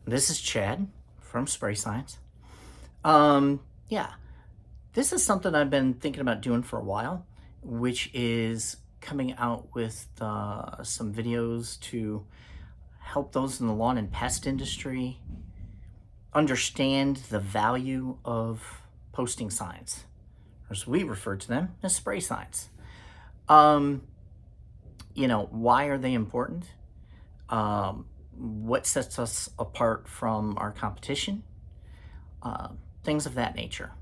This is Chad from Spray Science. Yeah, this is something I've been thinking about doing for a while, which is coming out with some videos to help those in the lawn and pest industry understand the value of posting signs, or as we refer to them as spray signs. Why are they important? What sets us apart from our competition? Things of that nature.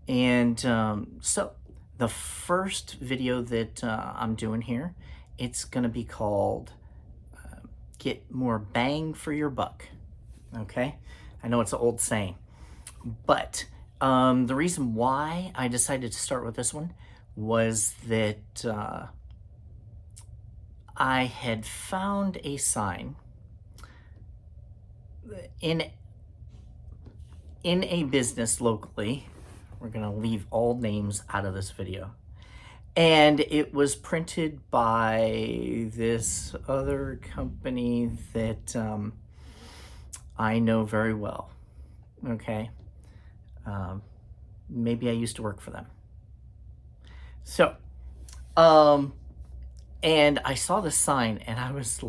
And so the first video that I'm doing here, it's going to be called Get More Bang for Your Buck. Okay? I know it's an old saying, but the reason why I decided to start with this one was that I had found a sign in a business locally. We're gonna leave all names out of this video. And it was printed by this other company that I know very well, okay? Maybe I used to work for them. So, and I saw the sign and I was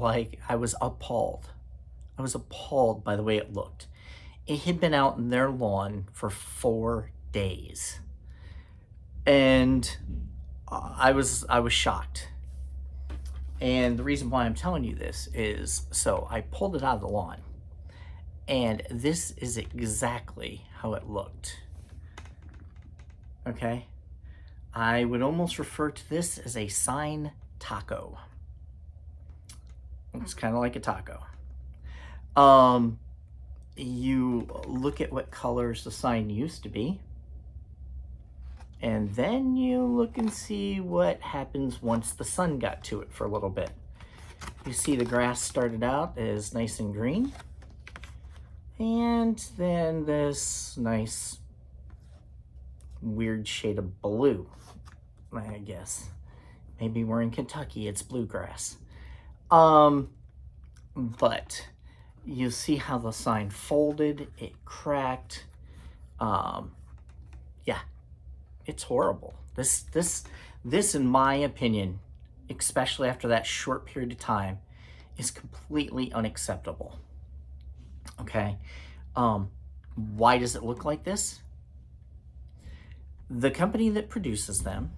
appalled. I was appalled by the way it looked. It had been out in their lawn for 4 days. And I was shocked. And the reason why I'm telling you this is, so I pulled it out of the lawn. And this is exactly how it looked. Okay? I would almost refer to this as a sign taco. It's kind of like a taco. You look at what colors the sign used to be, and then you look and see what happens once the sun got to it for a little bit. You see the grass started out as nice and green, and then this nice weird shade of blue, I guess. Maybe we're in Kentucky, it's bluegrass. But you see how the sign folded, it cracked. Yeah, it's horrible. This in my opinion, especially after that short period of time, is completely unacceptable. Okay, why does it look like this? The company that produces them,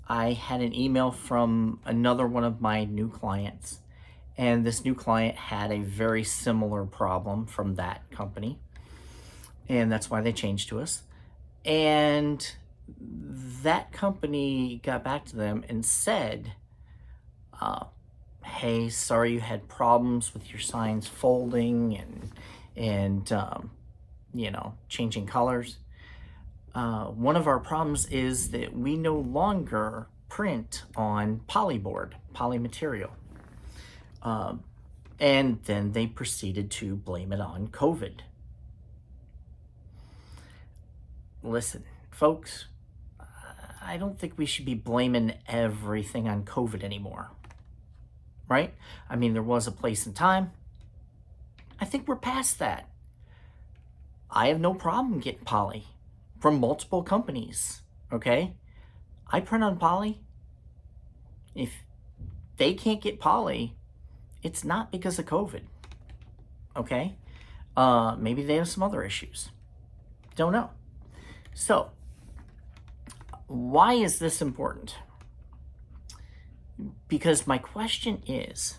I had an email from another one of my new clients, and this new client had a very similar problem from that company, and that's why they changed to us. And that company got back to them and said, hey, sorry you had problems with your signs folding and changing colors. One of our problems is that we no longer print on polyboard, poly material. And then they proceeded to blame it on COVID. Listen, folks, I don't think we should be blaming everything on COVID anymore, right? I mean, there was a place and time. I think we're past that. I have no problem getting poly from multiple companies, okay? I print on poly. If they can't get poly, it's not because of COVID, okay? Maybe they have some other issues. Don't know. So, why is this important? Because my question is,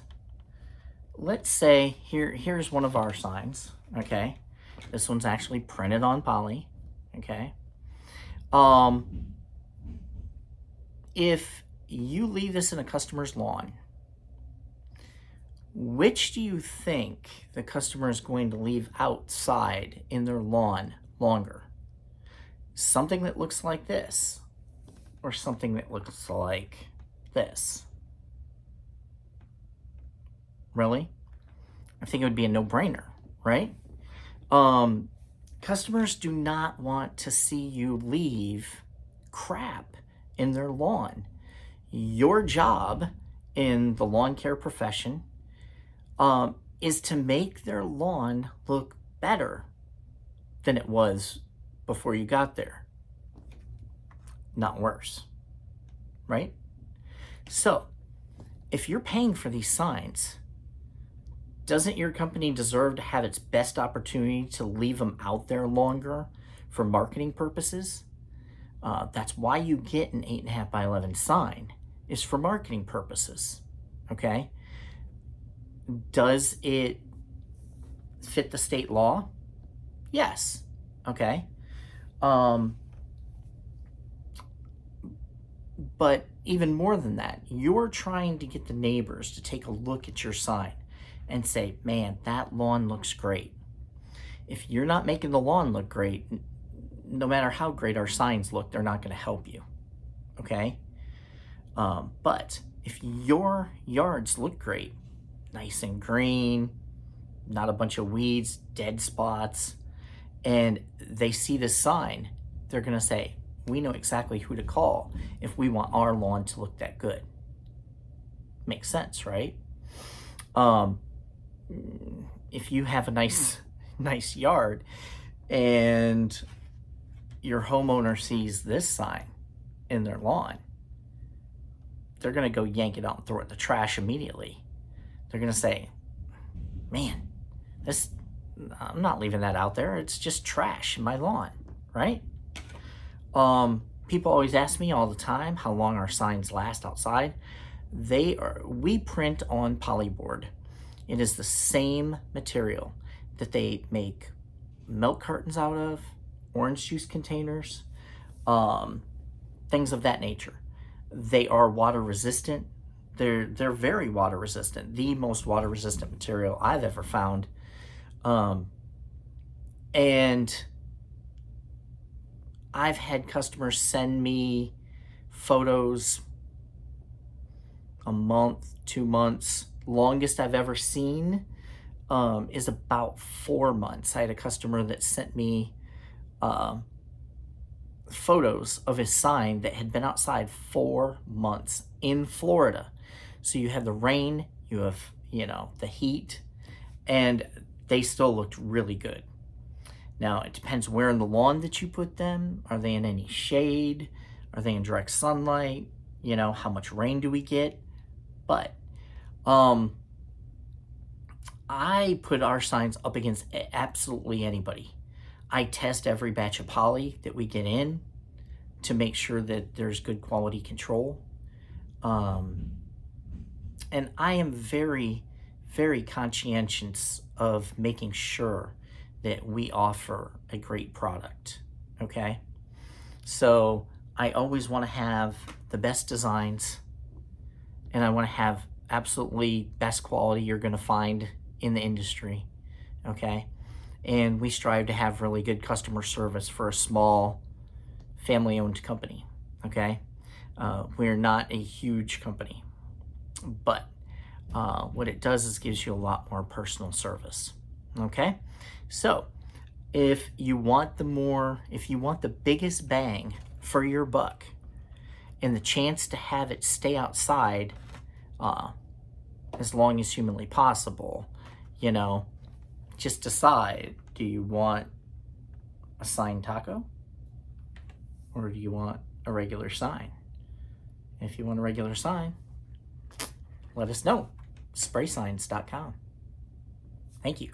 let's say here's one of our signs, okay? This one's actually printed on poly, okay? If you leave this in a customer's lawn, which do you think the customer is going to leave outside in their lawn longer? Something that looks like this, or something that looks like this? Really? I think it would be a no-brainer, right? Customers do not want to see you leave crap in their lawn. Your job in the lawn care profession is to make their lawn look better than it was before you got there, not worse, right? So if you're paying for these signs, doesn't your company deserve to have its best opportunity to leave them out there longer for marketing purposes? That's why you get an 8.5 by 11 sign, is for marketing purposes, okay? Does it fit the state law? Yes, okay? But even more than that, you're trying to get the neighbors to take a look at your sign and say, man, that lawn looks great. If you're not making the lawn look great, no matter how great our signs look, they're not going to help you, okay? But if your yards look great, nice and green, not a bunch of weeds, dead spots, and they see this sign, they're going to say, we know exactly who to call if we want our lawn to look that good. Makes sense, right? If you have a nice yard and your homeowner sees this sign in their lawn, they're going to go yank it out and throw it in the trash immediately. They're going to say, man, I'm not leaving that out there. It's just trash in my lawn, right? People always ask me all the time how long our signs last outside. We print on polyboard. It is the same material that they make milk cartons out of, orange juice containers, things of that nature. They are water resistant. They're very water resistant. The most water resistant material I've ever found. And I've had customers send me photos a month, 2 months. Longest I've ever seen is about 4 months. I had a customer that sent me photos of his sign that had been outside 4 months in Florida. So you have the rain, you have, the heat, and they still looked really good. Now, it depends where in the lawn that you put them. Are they in any shade? Are they in direct sunlight? How much rain do we get? But I put our signs up against absolutely anybody. I test every batch of poly that we get in to make sure that there's good quality control. And I am very, very conscientious of making sure that we offer a great product, okay? So I always want to have the best designs, and I want to have absolutely best quality you're going to find in the industry, okay? And we strive to have really good customer service for a small family-owned company, okay? We're not a huge company, but what it does is gives you a lot more personal service, okay? So if you want the biggest bang for your buck and the chance to have it stay outside as long as humanly possible, just decide, do you want a sign taco or do you want a regular sign? If you want a regular sign, let us know. Spraysigns.com. Thank you.